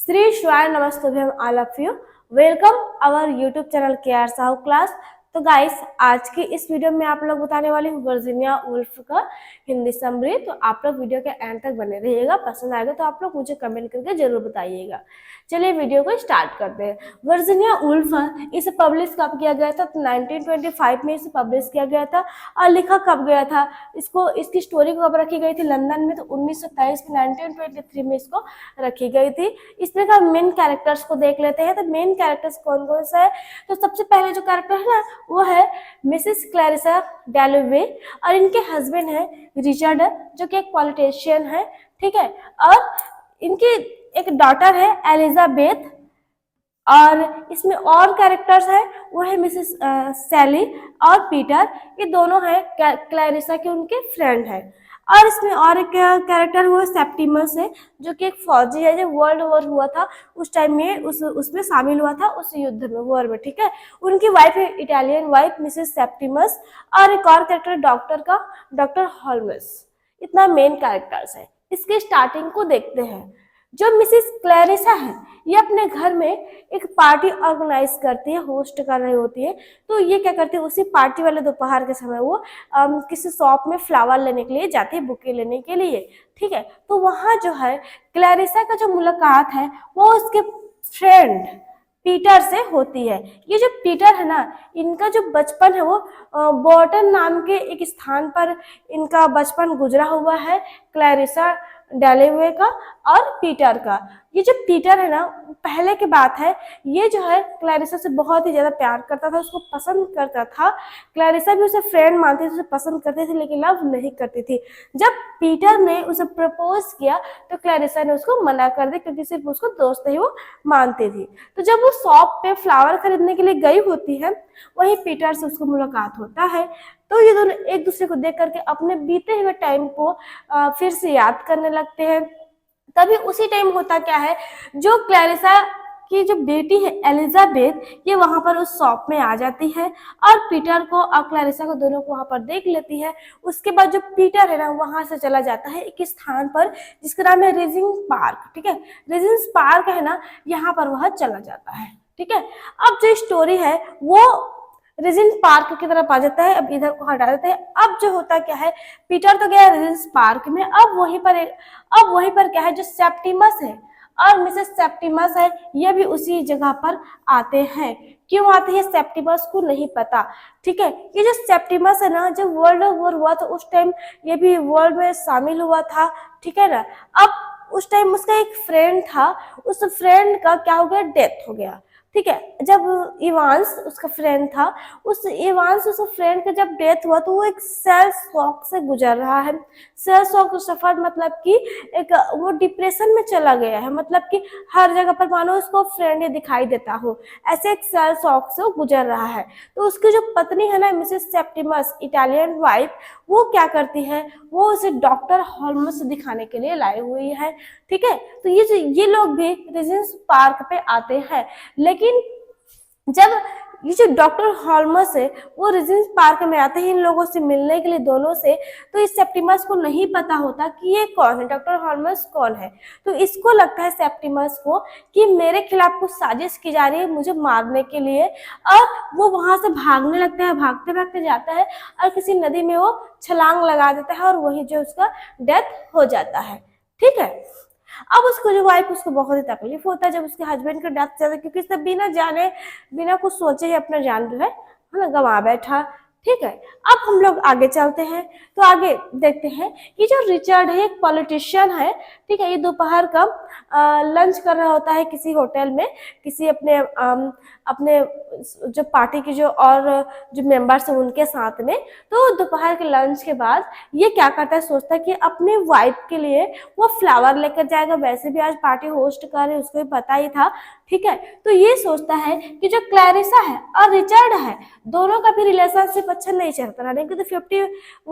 Sri Shwaya Namastubhyam all of you. Welcome our YouTube channel KR Sahu class. तो guys आज की इस video में आप लोग बताने वाली हूँ वर्जीनिया वुल्फ का हिंदी समरी। तो आप लोग वीडियो के एंड तक बने रहिएगा, पसंद आएगा तो आप लोग मुझे कमेंट करके जरूर बताइएगा। चलिए वीडियो को स्टार्ट करते हैं। वर्जीनिया वुल्फ इसे पब्लिश कब किया गया था? तो 1925 में इसे पब्लिश किया गया था। और लिखा कब गया था इसको? इसकी स्टोरी कब रखी गई थी? लंदन में। तो 1923 में 1923 में इसको रखी गई थी। इसमें का मेन कैरेक्टर्स को देख लेते हैं। तो मेन कैरेक्टर्स कौन कौन सा है? तो सबसे पहले जो कैरेक्टर है ना वो है मिसेस क्लैरिसा डैलोवे और इनके हस्बैंड है रिचर्ड जो कि एक पॉलिटिशियन है, ठीक है। और इनकी एक डॉटर है एलिजाबेथ। और इसमें और कैरेक्टर्स है वो है मिसेस सैली और पीटर, ये दोनों है क्लैरिसा के उनके फ्रेंड है। और इसमें और एक कैरेक्टर हुआ सेप्टिमस है जो कि एक फौजी है, जब वर्ल्ड वॉर हुआ था उस टाइम में उसमें शामिल हुआ था उस युद्ध में, वॉर में, ठीक है। उनकी वाइफ है इटालियन वाइफ मिसेस सेप्टिमस। और एक और कैरेक्टर डॉक्टर का डॉक्टर हॉल्मस। इतना मेन कैरेक्टर्स है। इसके स्टार्टिंग को देखते हैं। जो मिसेस क्लैरिसा है ये अपने घर में एक पार्टी ऑर्गेनाइज करती है, होस्ट कर रही होती है। तो ये क्या करती है, उसी पार्टी वाले दोपहर के समय वो किसी शॉप में फ्लावर लेने के लिए जाती है, बुके लेने के लिए, ठीक है। तो वहाँ जो है क्लैरिसा का जो मुलाकात है वो उसके फ्रेंड पीटर से होती है। ये जो पीटर है ना, इनका जो बचपन है वो बॉर्टन नाम के एक स्थान पर इनका बचपन गुजरा हुआ है, क्लैरिसा डैलोवे का और पीटर का। ये जो पीटर है ना, पहले की बात है, ये जो है क्लैरिसा से बहुत ही ज्यादा प्यार करता था, उसको पसंद करता था। क्लैरिसा भी उसे फ्रेंड मानती थी, उसे पसंद करती थी, लेकिन लव नहीं करती थी। जब पीटर ने उसे प्रपोज किया तो क्लैरिसा ने उसको मना कर दिया, क्योंकि सिर्फ उसको दोस्त ही वो मानती थी। तो जब वो शॉप पे फ्लावर खरीदने के लिए गई होती है, वहीं पीटर से उसको मुलाकात होता है। तो ये दोनों एक दूसरे को देख करके अपने बीते हुए टाइम को फिर से याद करने लगते हैं। तभी उसी टाइम होता क्या है, जो क्लैरिसा की जो बेटी है एलिजाबेथ, ये वहां पर उस शॉप में आ जाती है और पीटर को और क्लैरिसा को दोनों को वहां पर देख लेती है। उसके बाद जो पीटर है ना वहां से चला जाता है एक स्थान पर जिसका नाम है रेजिंग पार्क, ठीक है। रेजिंग पार्क है ना, यहाँ पर वह चला जाता है, ठीक है। अब जो स्टोरी है वो रेजिन पार्क की तरफ आ जाता है। अब इधर को हटा देते हैं। अब जो होता क्या है, पीटर तो गया रेजिन पार्क में। अब वहीं पर क्या है, जो सेप्टिमस है और मिसेस सेप्टिमस है ये भी उसी जगह पर आते हैं। क्यों आते हैं सेप्टिमस को नहीं पता, ठीक है। ये जो सेप्टिमस है ना, जब वर्ल्ड वॉर हुआ तो उस टाइम ये भी वॉर में शामिल हुआ था, ठीक है ना। अब उस टाइम उसका एक फ्रेंड था, उस फ्रेंड का क्या हो गया, डेथ हो गया, ठीक है। जब इवांस उसका फ्रेंड था, उस फ्रेंड का जब डेथ हुआ तो वो एक सेल शॉक से गुजर रहा है। सेल शॉक सफर मतलब कि एक वो डिप्रेशन में चला गया है, मतलब कि हर जगह पर मानो उसको फ्रेंड ही दिखाई देता हो, ऐसे एक सेल शॉक से वो गुजर रहा है। तो उसकी जो पत्नी है ना मिसेस सेप्टिमस इटालियन वाइफ, वो क्या करती है, वो उसे डॉक्टर हॉल्मस दिखाने के लिए लाई हुई है, ठीक है। तो ये लोग भी रेजिडेंस पार्क पे आते हैं। लेकिन जब ये जो डॉक्टर हॉल्मस है वो रेजिडेंस पार्क में आते हैं इन लोगों से मिलने के लिए, दोनों से, तो इस सेप्टिमस को नहीं पता होता कि ये कौन है, डॉक्टर हॉल्मस कौन है। तो इसको लगता है सेप्टिमस को कि मेरे खिलाफ कुछ साजिश की जा रही है मुझे मारने के लिए। और वो वहां से भागने लगता है, भागते भागते जाता है और किसी नदी में वो छलांग लगा देता है और वही जो उसका डेथ हो जाता है, ठीक है। अब उसको जो वाइफ, उसको बहुत ही तकलीफ होता है जब उसके हस्बैंड का डेथ जाता है, क्योंकि इसने बिना जाने बिना कुछ सोचे ही अपना जान जो है ना गंवा बैठा, ठीक है। अब हम लोग आगे चलते हैं। तो आगे देखते हैं कि जो रिचर्ड है एक पॉलिटिशियन है, ठीक है। ये दोपहर का लंच कर रहा होता है किसी होटल में, किसी अपने जो पार्टी की जो और जो मेंबर्स हैं उनके साथ में। तो दोपहर के लंच के बाद ये क्या करता है, सोचता है कि अपने वाइफ के लिए वो फ्लावर लेकर जाएगा। वैसे भी आज पार्टी होस्ट कर रहे, उसको भी पता ही था, ठीक है। तो ये सोचता है कि जो क्लैरिसा है और रिचर्ड है दोनों का भी रिलेशनशिप अच्छा नहीं चलता रहा, क्योंकि 50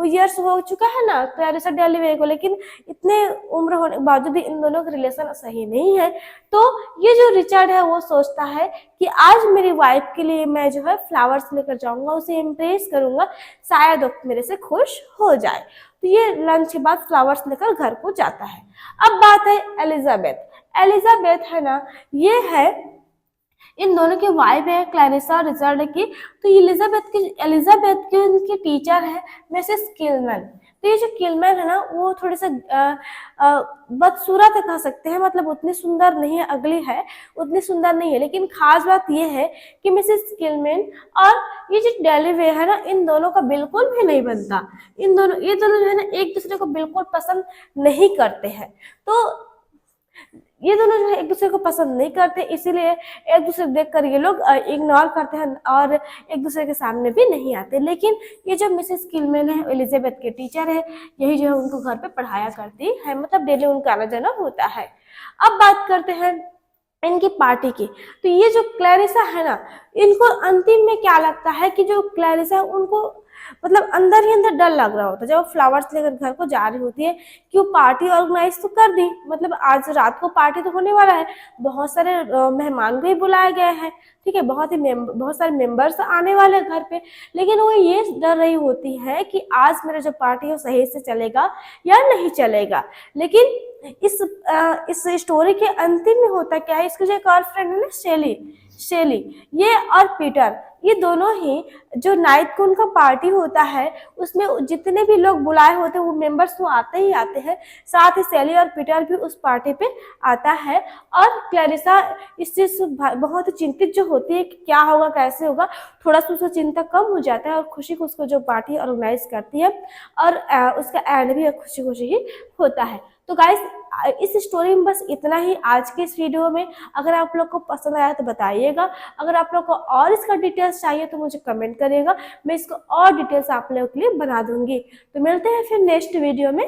ईयर्स हो चुका है ना क्लैरिसा डैलोवे को, लेकिन इतने उम्र होने के बावजूद भी इन दोनों का रिलेशन सही नहीं है। तो ये जो रिचर्ड है वो सोचता है कि आज मेरी वाइफ के लिए मैं जो है फ्लावर्स लेकर जाऊंगा, उसे इम्प्रेस करूंगा, शायद वो मेरे से खुश हो जाए। तो ये लंच के बाद फ्लावर्स लेकर घर को जाता है। अब बात है एलिजाबेथ। एलिजाबेथ है ना, ये है, इन दोनों की वाइफ है क्लैरिसा और रिचर्ड की। तो एलिजाबेथ की उनकी टीचर है मिसेस किलमैन। तो ये जो किलमैन है ना, वो थोड़े से बदसूरत कह सकते हैं, मतलब उतनी सुंदर नहीं है, अगली है, उतनी सुंदर नहीं है। लेकिन खास बात ये है कि मिसेस किलमैन और ये जो डेलीवे है ना, इन दोनों का बिल्कुल भी नहीं बनता। ये दोनों जो है ना, एक दूसरे को बिल्कुल पसंद नहीं करते हैं। तो ये दोनों जो है एक दूसरे को पसंद नहीं करते, इसीलिए एक दूसरे को देखकर ये लोग इग्नोर करते हैं और एक दूसरे के सामने भी नहीं आते। लेकिन ये जो मिसेस किलमैन है, एलिजाबेथ के टीचर है, यही जो है उनको घर पे पढ़ाया करती है, मतलब डेली उनका आना जाना होता है। अब बात करते हैं इनकी पार्टी की। तो ये जो क्लैरिसा है ना, इनको अंतिम में क्या लगता है कि जो क्लैरिसा है उनको मतलब अंदर ही अंदर डर लग रहा होता है, जब वो फ्लावर्स लेकर घर को जा रही होती है कि वो पार्टी ऑर्गेनाइज तो कर दी, मतलब आज रात को पार्टी तो होने वाला है, बहुत सारे मेहमान को ही बुलाए गए हैं, ठीक है, बहुत सारे मेंबर्स आने वाले हैं घर पे। लेकिन वो ये डर रही होती है कि आज मेरा जो पार्टी है सही से चलेगा या नहीं चलेगा। लेकिन इस स्टोरी के अंतिम में होता क्या है, इसकी जो एक और फ्रेंड है ना, शेली, ये और पीटर, ये दोनों ही जो नाइट को उनका पार्टी होता है, उसमें जितने भी लोग बुलाए होते हैं वो मेंबर्स तो आते ही आते हैं, साथ ही शेली और पीटर भी उस पार्टी पे आता है। और क्लैरिसा इस चीज से बहुत चिंतित जो होती है कि क्या होगा कैसे होगा, थोड़ा सा उसका चिंता कम हो जाता है और खुशी खुशी उसको जो पार्टी ऑर्गेनाइज करती है और उसका एंड भी खुशी खुशी ही होता है। तो गाइस, इस स्टोरी में बस इतना ही आज के इस वीडियो में। अगर आप लोग को पसंद आया तो बताइएगा, अगर आप लोग को और इसका डिटेल्स चाहिए तो मुझे कमेंट करिएगा, मैं इसको और डिटेल्स आप लोगों के लिए बना दूंगी। तो मिलते हैं फिर नेक्स्ट वीडियो में।